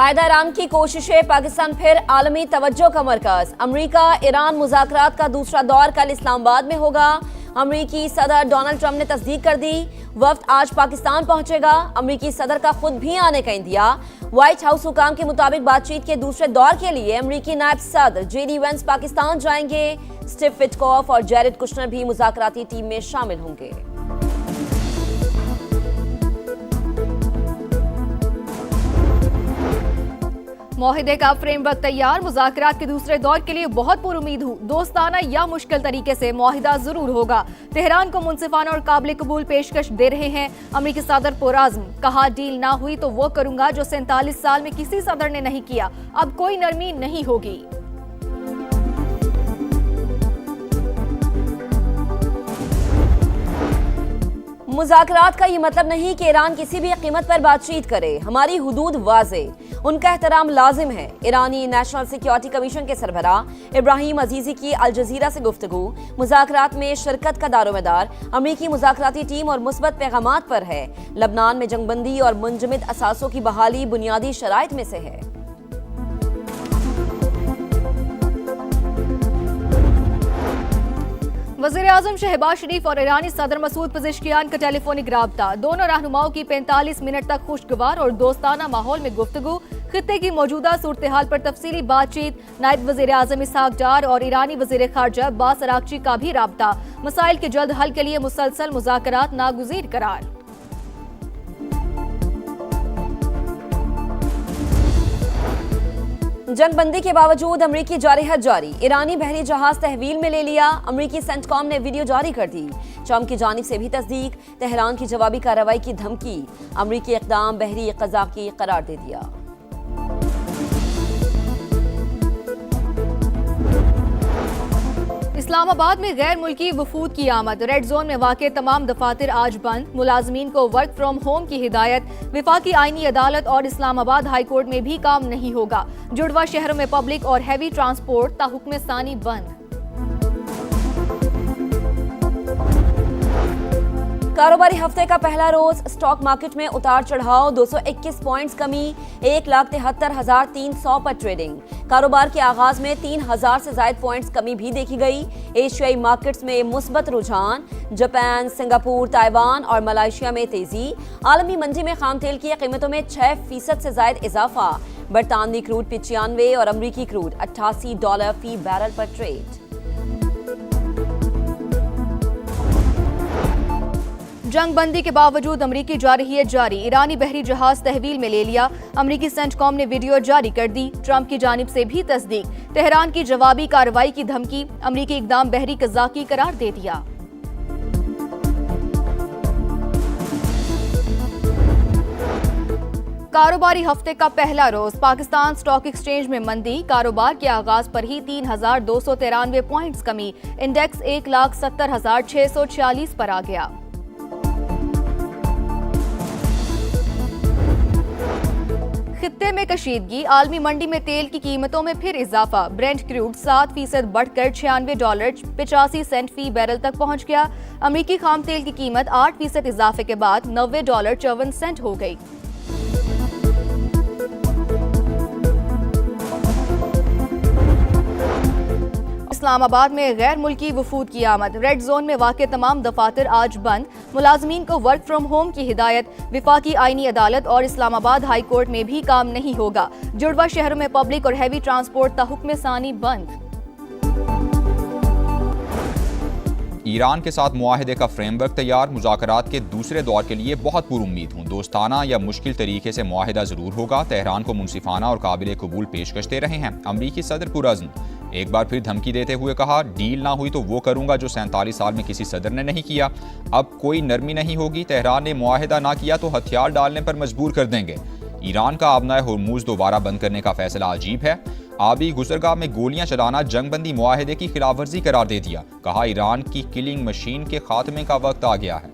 कायदा इरान की कोशिशें, पाकिस्तान फिर आलमी तवज्जो का मरकज। अमरीका ईरान मुज़ाकरात का दूसरा दौर कल इस्लामाबाद में होगा। अमरीकी सदर डोनाल्ड ट्रंप ने तस्दीक कर दी, वफ्द आज पाकिस्तान पहुंचेगा। अमरीकी सदर का खुद भी आने का इंदिया। व्हाइट हाउस हुकाम के मुताबिक बातचीत के दूसरे दौर के लिए अमरीकी नायब सदर जेडी वेंस पाकिस्तान जाएंगे। स्टीव विटकॉफ और जैरेड कुशनर भी मुज़ाकराती टीम में शामिल होंगे। मुआहिदे का फ्रेमवर्क तैयार, मुज़ाकरात के दूसरे दौर के लिए बहुत पुरुमीद हूँ। दोस्ताना या मुश्किल तरीके से मुआहिदा जरूर होगा। तेहरान को मुनसिफाना और काबिल कबूल पेशकश दे रहे हैं अमरीकी सदर पुरआज़्म। कहा, डील ना हुई तो वो करूंगा जो 47 साल में किसी सदर ने नहीं किया। अब कोई नरमी नहीं होगी। मुज़ाकरात का ये मतलब नहीं कि ईरान किसी भी कीमत पर बातचीत करे। हमारी हुदूद वाज़े, उनका एहतराम लाजिम है। ईरानी नेशनल सिक्योरिटी कमीशन के सरबराह इब्राहिम अजीजी की अल जजीरा से गुफ्तगू। मुज़ाकरात में शिरकत का दारोमदार अमरीकी मुज़ाकराती टीम और मुस्बत पैगामात पर है। लबनान में जंगबंदी और मुंजमद असासों की बहाली बुनियादी शराइत में से है। वज़ीर-ए-आज़म शहबाज शरीफ और ईरानी सदर मसूद पज़ेश्कियान का टेलीफोनिक राब्ता। दोनों रहनुमाओं की 45 मिनट तक खुशगवार और दोस्ताना माहौल में गुफ्तगू। खित्ते की मौजूदा सूरत हाल पर तफसीली बातचीत। नायब वज़ीर-ए-आज़म इसहाक डार और ईरानी वज़ीर ख़ारजा अब्बास अराग़ची का भी राब्ता। मसाइल के जल्द हल के लिए मुसलसल मुज़ाकरात नागुज़ीर करार। जंगबंदी के बावजूद अमरीकी जारहत जारी। ईरानी बहरी जहाज तहवील में ले लिया। अमरीकी सेंटकॉम ने वीडियो जारी कर दी। ट्रंप की जानिब से भी तस्दीक। तेहरान की जवाबी कार्रवाई की धमकी। अमरीकी इक़दाम बहरी क़ज़ाक़ी करार दे दिया। इस्लामाबाद में गैर मुल्की वफूद की आमद। रेड जोन में वाक़ तमाम दफातर आज बंद। मुलाजमीन को वर्क फ्राम होम की हिदायत। विफाकी आईनी अदालत और इस्लामाबाद हाई कोर्ट में भी काम नहीं होगा। जुड़वा शहरों में पब्लिक और हैवी ट्रांसपोर्ट ताहुक्म सानी बंद। कारोबारी हफ्ते का पहला रोज स्टॉक मार्केट में उतार चढ़ाव। 221 पॉइंट्स कमी, 1,73,300 पर ट्रेडिंग। कारोबार के आगाज में 3,000 से ज्यादा पॉइंट्स कमी भी देखी गई। एशियाई मार्केट्स में मुस्बत रुझान। जापान, सिंगापुर, ताइवान और मलेशिया में तेजी। आलमी मंडी में खाम तेल की कीमतों में 6% से ज्यादा इजाफा। बरतानवी क्रूड 95 और अमरीकी क्रूड $88 फी बैरल पर ट्रेड। जंग बंदी के बावजूद अमरीकी जारहियत जारी। ईरानी बहरी जहाज तहवील में ले लिया। अमरीकी सेंटकॉम ने वीडियो जारी कर दी। ट्रंप की जानिब से भी तस्दीक। तेहरान की जवाबी कार्रवाई की धमकी। अमरीकी इक़दाम बहरी क़ज़ाक़ी करार दे दिया। कारोबारी हफ्ते का पहला रोज पाकिस्तान स्टॉक एक्सचेंज में मंदी। कारोबार के आगाज पर ही 3,293 पॉइंट्स कमी। इंडेक्स 1,70,646 पर आ गया। खित्ते में कशीदगी। आलमी मंडी में तेल की कीमतों में फिर इजाफा। ब्रेंट क्रूड 7% बढ़कर $96.85 फी बैरल तक पहुंच गया। अमरीकी खाम तेल की कीमत 8% इजाफे के बाद $90.54 हो गई। इस्लामाबाद में गैर मुल्की वफूद की आमद। रेड जोन में वाक़ तमाम दफातर आज बंद। मुलाजमीन को वर्क फ्राम होम की हिदायत। विफाकी आईनी अदालत और इस्लामाबाद हाई कोर्ट में भी काम नहीं होगा। जुड़वा शहरों में पब्लिक और हैवी ट्रांसपोर्ट ताहुक्म सानी बंद। ईरान के साथ मुआहिदे का फ्रेमवर्क तैयार, मुज़ाकरात के दूसरे दौर के लिए बहुत पुरुम्मीद हूँ। दोस्ताना या मुश्किल तरीके से मुआहिदा ज़रूर होगा। तेहरान को मुनसिफाना और काबिल कबूल पेशकश दे रहे हैं अमरीकी सदर पुरआज़्म। एक बार फिर धमकी देते हुए कहा, डील ना हुई तो वो करूंगा जो 47 साल में किसी सदर ने नहीं किया। अब कोई नरमी नहीं होगी। तेहरान ने मुआहिदा ना किया तो हथियार डालने पर मजबूर कर देंगे। ईरान का आबनाए हुर्मुज़ दोबारा बंद करने का फैसला अजीब है। आबी गुजरगाह में गोलियां चलाना जंगबंदी मुआहिदे की खिलाफवर्जी करार दे दिया। कहा, ईरान की किलिंग मशीन के खात्मे का वक्त आ गया है।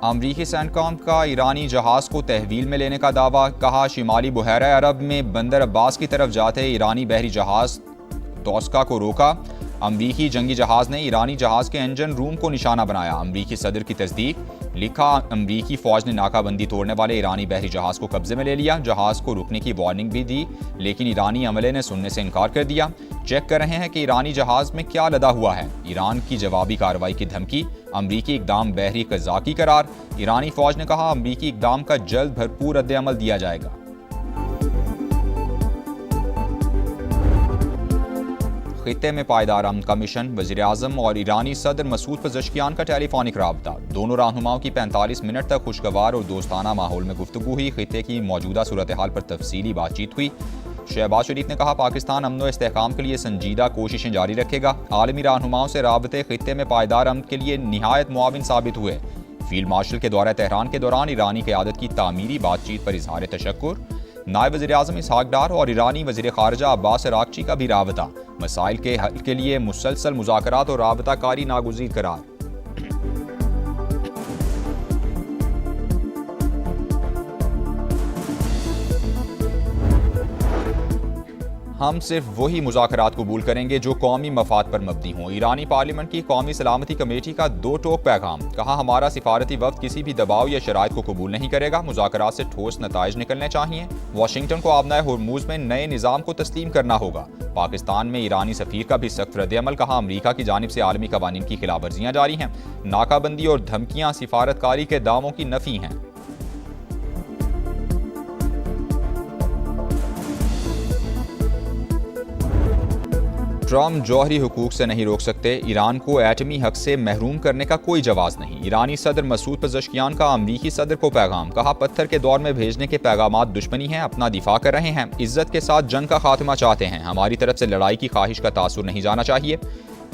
अमरीकी सेंटकॉम का ईरानी जहाज को तहवील में लेने का दावा। कहा, शिमाली बुहैरा अरब में बंदर अब्बास की तरफ जाते ईरानी बहरी जहाज तोस्का को रोका। अमरीकी जंगी जहाज ने ईरानी जहाज के इंजन रूम को निशाना बनाया। अमरीकी सदर की तस्दीक। लिखा, अमरीकी फौज ने नाकाबंदी तोड़ने वाले ईरानी बहरी जहाज को कब्जे में ले लिया। जहाज को रुकने की वार्निंग भी दी, लेकिन ईरानी अमले ने सुनने से इनकार कर दिया। चेक कर रहे हैं कि ईरानी जहाज में क्या लदा हुआ है। ईरान की जवाबी कार्रवाई की धमकी, अमरीकी इकदाम बहरी कज़ाकी करार। ईरानी फौज ने कहा, अमरीकी इकदाम का जल्द भरपूर रद्द-ए-अमल दिया जाएगा। खित्ते में पायदार अमन का मिशन, वज़ीर-ए-आज़म और ईरानी सदर मसूद पज़ेश्कियान का टेलीफोनिक राब्ता। दोनों रहनुमाओं की 45 मिनट तक खुशगवार और दोस्ताना माहौल में गुफ्तगू हुई। खित्ते की मौजूदा सूरत हाल पर तफसीली बातचीत हुई। शहबाज शरीफ ने कहा, पाकिस्तान अमन व इस्तेहकाम के लिए संजीदा कोशिशें जारी रखेगा। आलमी रहनुमाओं से राबते खित्ते में पायदार अमन के लिए निहायत मुआविन साबित हुए। फील्ड मार्शल के दौरे तेहरान के दौरान ईरानी क़यादत की तामीरी बातचीत पर इजहार तशक्कुर। नायब वज़ीर-ए-आज़म इसहाक डार और ईरानी वज़ीर ख़ारजा अब्बास अराग़ची का भी राबता। मसाइल के हल के लिए मुसलसल मुज़ाकरात और राबता कारी नागुज़ीर करार। हम सिर्फ वही मुज़ाकरात कबूल करेंगे जो कौमी मफाद पर मबनी हों। ईरानी पार्लियामेंट की कौमी सलामती कमेटी का दो टोक पैगाम। कहा, हमारा सिफारती वफ़द किसी भी दबाव या शराइत को कबूल नहीं करेगा। मुज़ाकरात से ठोस नताइज निकलने चाहिए। वाशिंगटन को आबनाए हुर्मुज़ में नए निज़ाम को तस्लीम करना होगा। पाकिस्तान में ईरानी सफ़ीर का भी सख्त रद्द-ए-अमल। कहा, अमरीका की जानिब से आलमी कवानीन की खिलाफ वर्जियाँ जारी हैं। नाकाबंदी और धमकियाँ सिफारतकारी के दावों की नफ़ी हैं। ट्रम्प जौहरी हुकूक से नहीं रोक सकते, ईरान को एटमी हक से महरूम करने का कोई जवाज़ नहीं। ईरानी सदर मसूद पज़ेश्कियान का अमरीकी सदर को पैगाम। कहा, पत्थर के दौर में भेजने के पैगामात दुश्मनी हैं, अपना दिफा कर रहे हैं, इज्जत के साथ जंग का खात्मा चाहते हैं। हमारी तरफ से लड़ाई की ख्वाहिश का तासुर नहीं जाना चाहिए।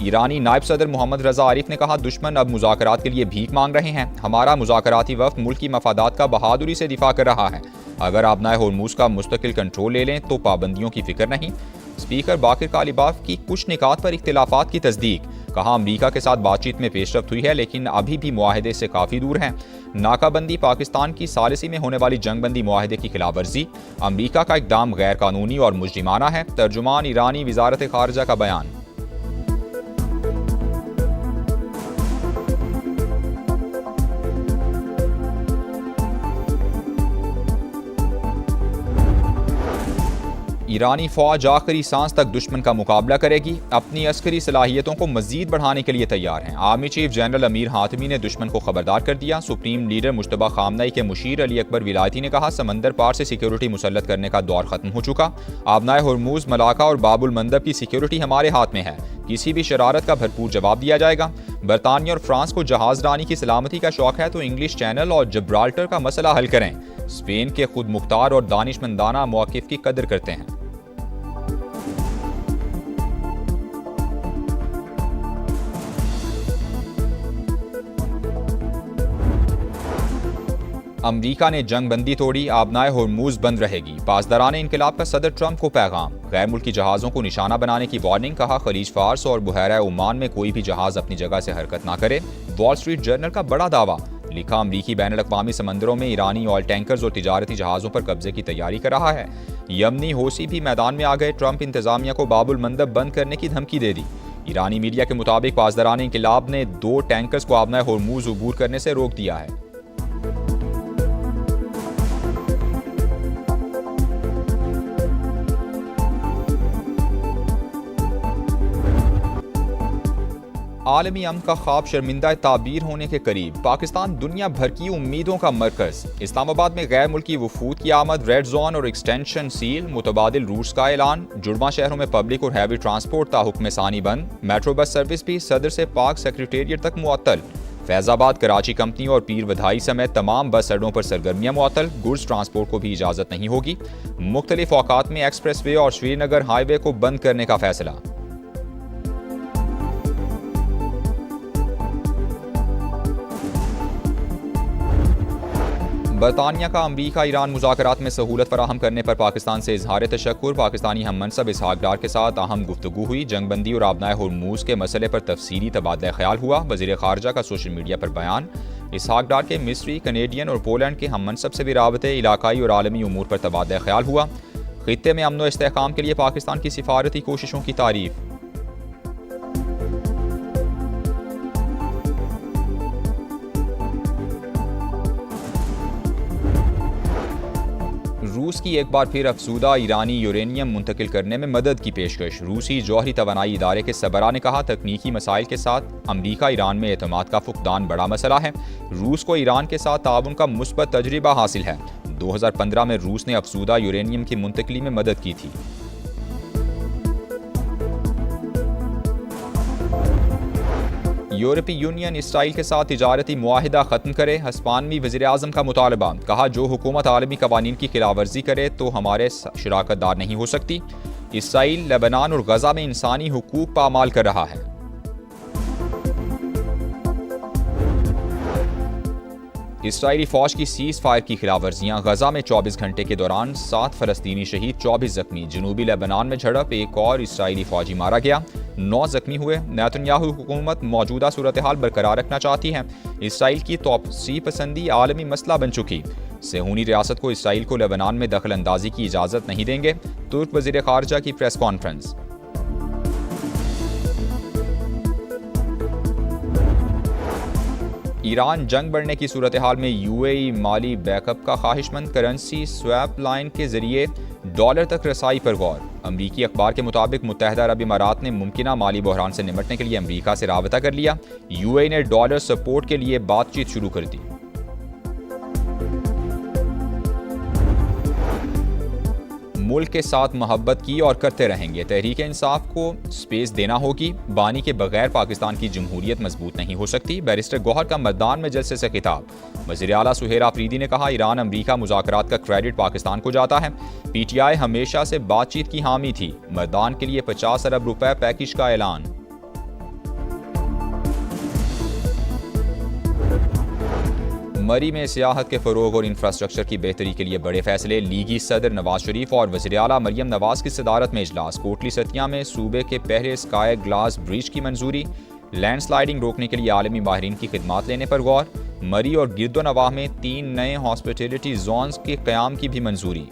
ईरानी नायब सदर मोहम्मद रजा आरिफ ने कहा, दुश्मन अब मुज़ाकरात के लिए भीख मांग रहे हैं। हमारा मुज़ाकराती वफ़द मुल्क की मफादात का बहादुरी से दिफा कर रहा है। अगर आबनाए हुर्मुज़ का मुस्तकिल कंट्रोल ले लें तो पाबंदियों की फिक्र नहीं। स्पीकर बाकिर कालिबाफ की कुछ निकात पर इख्तिलाफात की तस्दीक। कहा, अमरीका के साथ बातचीत में पेशरफ्त हुई है, लेकिन अभी भी मुआहदे से काफ़ी दूर हैं। नाकाबंदी पाकिस्तान की सालिसी में होने वाली जंगबंदी मुआहदे की खिलाफ वर्जी। अमरीका का इक़दाम गैर कानूनी और मुजरिमाना है। तर्जुमान ईरानी वज़ारत ख़ारजा का बयान। ईरानी फौज आखिरी सांस तक दुश्मन का मुकाबला करेगी। अपनी अस्करी सलाहियतों को मजीद बढ़ाने के लिए तैयार हैं। Army chief general Amir Hatami ने दुश्मन को खबरदार कर दिया। सुप्रीम लीडर मुश्तबा खामनई के मुशीर अली अकबर विलायती ने कहा, समंदर पार से सिक्योरिटी मुसल्लत करने का दौर खत्म हो चुका। आबनाए हुर्मुज़, मलाका और बाबुल मंदब की सिक्योरिटी हमारे हाथ में है। किसी भी शरारत का भरपूर जवाब दिया जाएगा। बरतानिया और फ्रांस को जहाज रानी की सलामती का शौक है तो इंग्लिश चैनल और जब्राल्टर का मसला हल करें। स्पेन के खुद मुख्तार और दानिशमंदाना मौक़िफ़ की कदर करते हैं। अमरीका ने जंग बंदी तोड़ी, आबनाए हुर्मुज़ बंद रहेगी। पासदारान इनकलाब का सदर ट्रंप को पैगाम। गैर मुल्की जहाज़ों को निशाना बनाने की वार्निंग। कहा, खलीज फार्स और बुहैरा ओमान में कोई भी जहाज़ अपनी जगह से हरकत ना करे। वॉल स्ट्रीट जर्नल का बड़ा दावा। लिखा, अमरीकी बैनुल अक़वामी समंदरों में ईरानी ऑयल टैंकर्स और तिजारती जहाज़ों पर कब्जे की तैयारी कर रहा है। यमनी होसी भी मैदान में आ गए। ट्रंप इंतजामिया को बाबुल मंदब बंद करने की धमकी दे दी। ईरानी मीडिया के मुताबिक पासदारान इनकलाब ने 2 टैंकर्स को आबनाए हुर्मुज़ अबूर करने से रोक दिया है। आलमी अमन का ख्वाब शर्मिंदा ताबीर होने के करीब। पाकिस्तान दुनिया भर की उम्मीदों का मरकज। इस्लामाबाद में गैर मुल्की वफूद की आमद। रेड जोन और एक्सटेंशन सील। मुतबादिल रूट्स का ऐलान। जुड़वा शहरों में पब्लिक और हैवी ट्रांसपोर्ट ताहुक्म सानी बंद। मेट्रो बस सर्विस भी सदर से पाक सेक्रेटेरिएट तक मुअत्तल। फैजाबाद, कराची कंपनी और पीर वधाई समेत तमाम बस अड्डों पर सरगर्मियां मुअत्तल। गुड्स ट्रांसपोर्ट को भी इजाज़त नहीं होगी। मुख्तलिफ औकात में एक्सप्रेस वे और श्रीनगर हाईवे को बंद करने का फैसला। बरतानिया का अमरीका ईरान मुज़ाकरात में सहूलत फराहम करने पर पाकिस्तान से इजहार तशक्कुर। पाकिस्तानी हम मनसब इसहाक डार के साथ अहम गुफ्तगू हुई। जंगबंदी और आबनाए हुर्मुज़ के मसले पर तफसीली तबादला ख्याल हुआ। वज़ीर ख़ारजा का सोशल मीडिया पर बयान। इसहाक डार के मिस्री, कनेडियन और पोलैंड के हम मनसब से भी राबते, इलाकाई और आलमी उमूर पर तबादला ख्याल हुआ। खित्ते में अमन व इस्तेहकाम के लिए पाकिस्तान की सिफारती कोशिशों की तारीफ। रूस की एक बार फिर अफसूदा ईरानी यूरेनियम मुंतकिल करने में मदद की पेशकश। रूसी जौहरी तवानाई इदारे के सरबराह ने कहा, तकनीकी मसाइल के साथ अमरीका ईरान में एतमाद का फुकदान बड़ा मसला है। रूस को ईरान के साथ ताउन का मुस्बत तजर्बा हासिल है। 2015 में रूस ने अफसूदा यूरेनियम की मुंतकली में मदद की थी। यूरोपीय यूनियन इसराइल के साथ तिजारती मुआहिदा खत्म करे। हस्पानवी वज़ीर आज़म का मुतालबा। कहा, जो हुकूमत आलमी कवानीन की खिलाफवर्जी करे तो हमारे शराकतदार नहीं हो सकती। इसराइल लेबनान और गजा में इंसानी हुकूक पामाल कर रहा है। इसराइली फौज की सीज फायर की खिलाफवर्जियां। गजा में 24 घंटे के दौरान 7 फलस्तीनी शहीद, 24 जख्मी। जनूबी लेबनान में झड़प, एक और इसराइली फौजी मारा गया, 9 जख्मी हुए। नेतन्याहू हुकूमत मौजूदा सूरत हाल बरकरार रखना चाहती है। इसराइल की तोसी पसंदी आलमी मसला बन चुकी। सेहूनी रियासत को इसराइल को लेबनान में दखल अंदाजी की इजाज़त नहीं देंगे। तुर्क वज़ीर ख़ारजा की प्रेस कॉन्फ्रेंस। ईरान जंग बढ़ने की सूरत हाल में यूएई माली बैकअप का ख्वाहिशमंद। करेंसी स्वैप लाइन के जरिए डॉलर तक रसाई पर गौर। अमरीकी अखबार के मुताबिक मुत्तहिदा अरब इमारात ने मुमकिना माली बहरान से निपटने के लिए अमरीका से राबता कर लिया। यूएई ने डॉलर सपोर्ट के लिए बातचीत शुरू कर दी। मुल्क के साथ मोहब्बत की और करते रहेंगे। तहरीक इंसाफ को स्पेस देना होगी। बानी के बगैर पाकिस्तान की जमहूरियत मजबूत नहीं हो सकती। बैरिस्टर गौहर का मैदान में जलसे से खिताब। वज़ीर आला सुहेल आफरीदी ने कहा, ईरान अमरीका मुज़ाकरात का क्रेडिट पाकिस्तान को जाता है। पीटीआई हमेशा से बातचीत की हामी थी। मैदान के लिए 50 अरब रुपए पैकेज का ऐलान। मरी में सियाहत के फ़रोग और इंफ्रास्ट्रक्चर की बेहतरी के लिए बड़े फैसले। लीगी सदर नवाज शरीफ और वज़ीर आला मरियम नवाज की सदारत में इजलास। कोटली सतिया में सूबे के पहले स्काई ग्लास ब्रिज की मंजूरी। लैंडस्लाइडिंग रोकने के लिए आलमी माहिरीन की खिदमात लेने पर गौर। मरी और गिरदोनवाह में 3 नए हॉस्पिटलिटी जोन्स के क़याम की भी मंजूरी।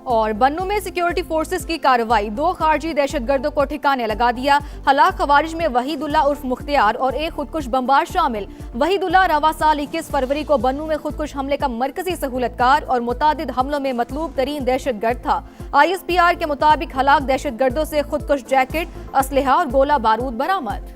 और बन्नू में सिक्योरिटी फोर्सेस की कार्रवाई। 2 खारजी दहशतगर्दों को ठिकाने लगा दिया। हलाक खवारिज में वहीदुल्ला उर्फ मुख्तियार और एक खुदकुश बमबार शामिल। वहीदुल्ला रवा साल 21 फरवरी को बन्नू में खुदकुश हमले का मरकजी सहूलतकार और मुतादिद हमलों में मतलूब तरीन दहशतगर्द था। ISPR के मुताबिक हलाक दहशतगर्दों से खुदकुश जैकेट, असलहा और गोला बारूद बरामद।